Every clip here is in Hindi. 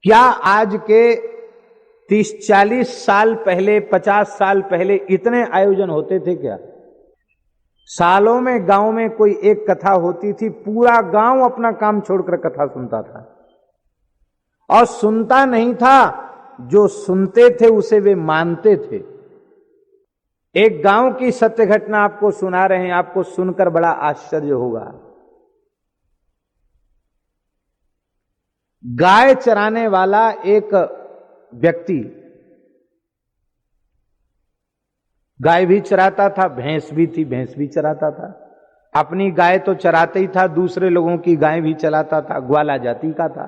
क्या आज के 30-40 साल पहले, 50 साल पहले इतने आयोजन होते थे क्या? सालों में गांव में कोई एक कथा होती थी, पूरा गांव अपना काम छोड़कर कथा सुनता था। और सुनता नहीं था, जो सुनते थे उसे वे मानते थे। एक गांव की सत्य घटना आपको सुना रहे हैं, आपको सुनकर बड़ा आश्चर्य होगा। गाय चराने वाला एक व्यक्ति गाय भी चराता था, भैंस भी थी, भैंस भी चराता था। अपनी गाय तो चराते ही था, दूसरे लोगों की गाय भी चलाता था, ग्वाला जाति का था।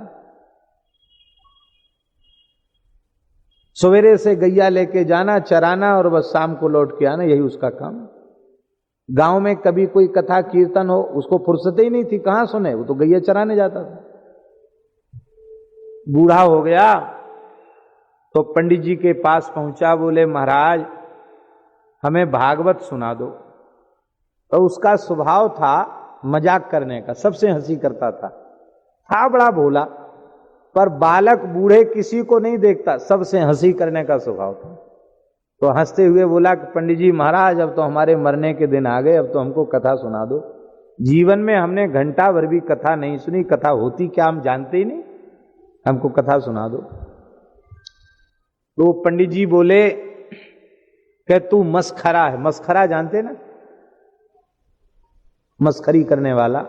सवेरे से गैया लेके जाना, चराना और बस शाम को लौट के आना, यही उसका काम। गांव में कभी कोई कथा कीर्तन हो, उसको फुर्सत ही नहीं थी, कहां सुने, वो तो गैया चराने जाता था। बूढ़ा हो गया तो पंडित जी के पास पहुंचा, बोले महाराज हमें भागवत सुना दो। तो उसका स्वभाव था मजाक करने का, सबसे हंसी करता था बड़ा भोला, पर बालक बूढ़े किसी को नहीं देखता, सबसे हंसी करने का स्वभाव था। तो हंसते हुए बोला कि पंडित जी महाराज अब तो हमारे मरने के दिन आ गए, अब तो हमको कथा सुना दो। जीवन में हमने घंटा भर भी कथा नहीं सुनी, कथा होती क्या हम जानते ही नहीं, हमको कथा सुना दो। तो पंडित जी बोले कि तू मस्खरा है। मस्खरा जानते ना, मस्खरी करने वाला।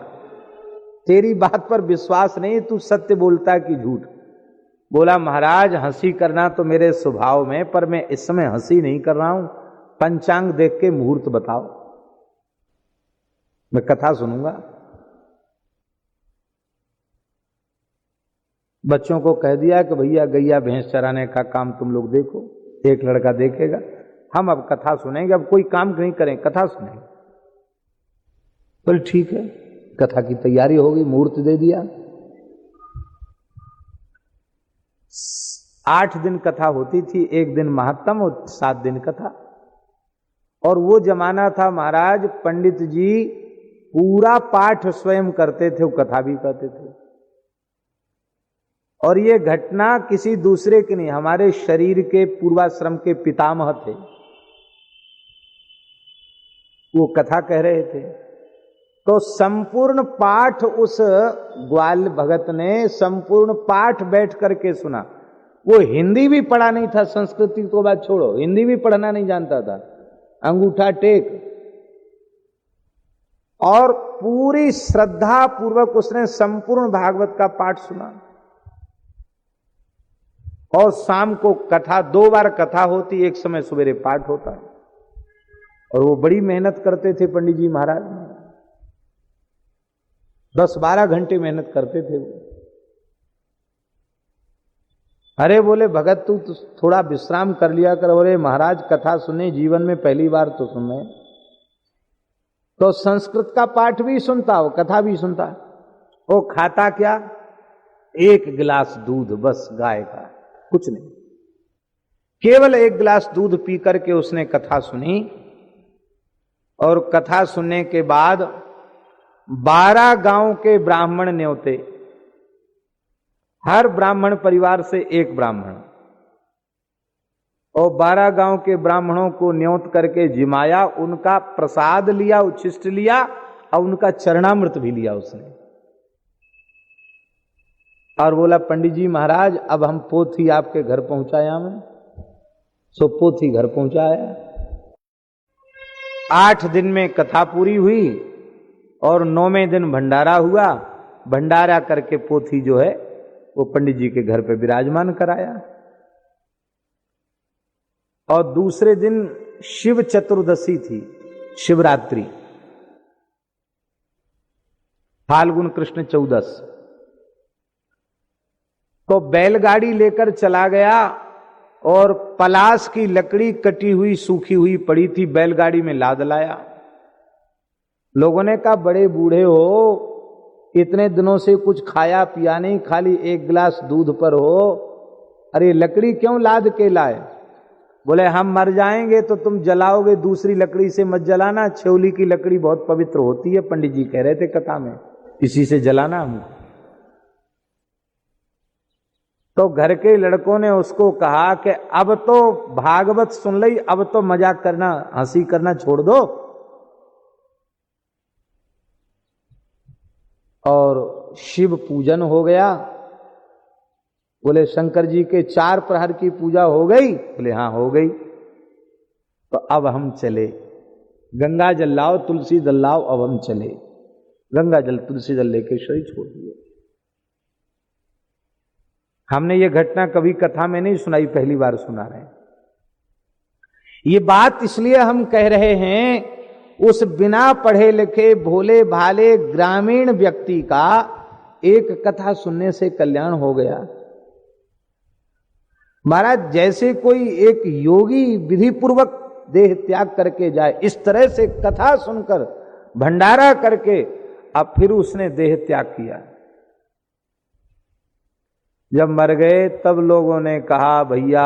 तेरी बात पर विश्वास नहीं, तू सत्य बोलता कि झूठ। बोला महाराज हंसी करना तो मेरे स्वभाव में, पर मैं इस समय हंसी नहीं कर रहा हूं, पंचांग देख के मुहूर्त बताओ, मैं कथा सुनूंगा। बच्चों को कह दिया कि भैया गैया भैंस चराने का काम तुम लोग देखो, एक लड़का देखेगा, हम अब कथा सुनेंगे, अब कोई काम नहीं करें, कथा सुनेंगे। बोले ठीक है, कथा की तैयारी हो गई, मुहूर्त दे दिया। 8 दिन कथा होती थी, एक दिन महात्म और 7 दिन कथा। और वो जमाना था महाराज, पंडित जी पूरा पाठ स्वयं करते थे, वो कथा भी करते थे। और ये घटना किसी दूसरे की नहीं, हमारे शरीर के पूर्वाश्रम के पितामह थे, वो कथा कह रहे थे। तो संपूर्ण पाठ उस ग्वाल भगत ने संपूर्ण पाठ बैठ करके सुना। वो हिंदी भी पढ़ा नहीं था, संस्कृति तो बात छोड़ो, हिंदी भी पढ़ना नहीं जानता था, अंगूठा टेक। और पूरी श्रद्धा पूर्वक उसने संपूर्ण भागवत का पाठ सुना। और शाम को कथा, 2 बार कथा होती, एक समय सवेरे पाठ होता। और वो बड़ी मेहनत करते थे पंडित जी महाराज, 10-12 घंटे मेहनत करते थे वो। अरे बोले भगत तू तो थोड़ा विश्राम कर लिया कर। बोले महाराज कथा सुने, जीवन में पहली बार तो सुने। तो संस्कृत का पाठ भी सुनता हो, कथा भी सुनता। वो खाता क्या, 1 गिलास दूध बस गाय का, कुछ नहीं, केवल 1 गिलास दूध पी करके उसने कथा सुनी। और कथा सुनने के बाद 12 गांव के ब्राह्मण न्योते, हर ब्राह्मण परिवार से 1 ब्राह्मण, और 12 गांव के ब्राह्मणों को न्योत करके जिमाया, उनका प्रसाद लिया, उच्छिष्ट लिया, और उनका चरणामृत भी लिया उसने। और बोला पंडित जी महाराज अब हम पोथी आपके घर पहुंचाया मैं। सो पोथी घर पहुंचाया। 8 दिन में कथा पूरी हुई और 9वें दिन भंडारा हुआ। भंडारा करके पोथी जो है वो पंडित जी के घर पे विराजमान कराया। और दूसरे दिन शिव चतुर्दशी थी, शिवरात्रि, फाल्गुन कृष्ण 14। तो बैलगाड़ी लेकर चला गया और पलाश की लकड़ी कटी हुई सूखी हुई पड़ी थी, बैलगाड़ी में लाद लाया। लोगों ने कहा बड़े बूढ़े हो, इतने दिनों से कुछ खाया पिया नहीं, खाली 1 गिलास दूध पर हो, अरे लकड़ी क्यों लाद के लाए? बोले हम मर जाएंगे तो तुम जलाओगे, दूसरी लकड़ी से मत जलाना, छेवली की लकड़ी बहुत पवित्र होती है, पंडित जी कह रहे थे कथा में, इसी से जलाना हमको। तो घर के लड़कों ने उसको कहा कि अब तो भागवत सुन ली, अब तो मजाक करना, हंसी करना छोड़ दो। और शिव पूजन हो गया। बोले शंकर जी के 4 प्रहर की पूजा हो गई? बोले हाँ हो गई। तो अब हम चले, गंगा जल लाओ, तुलसी जल लाओ, अब हम चले। गंगा जल तुलसी जल लेके शरीर छोड़ दिए। हमने ये घटना कभी कथा में नहीं सुनाई, पहली बार सुना रहे हैं। ये बात इसलिए हम कह रहे हैं, उस बिना पढ़े लिखे भोले भाले ग्रामीण व्यक्ति का एक कथा सुनने से कल्याण हो गया। महाराज जैसे कोई एक योगी विधि पूर्वक देह त्याग करके जाए, इस तरह से कथा सुनकर भंडारा करके अब फिर उसने देह त्याग किया। जब मर गए तब लोगों ने कहा भैया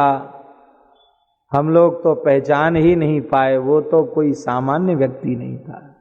हम लोग तो पहचान ही नहीं पाए, वो तो कोई सामान्य व्यक्ति नहीं था।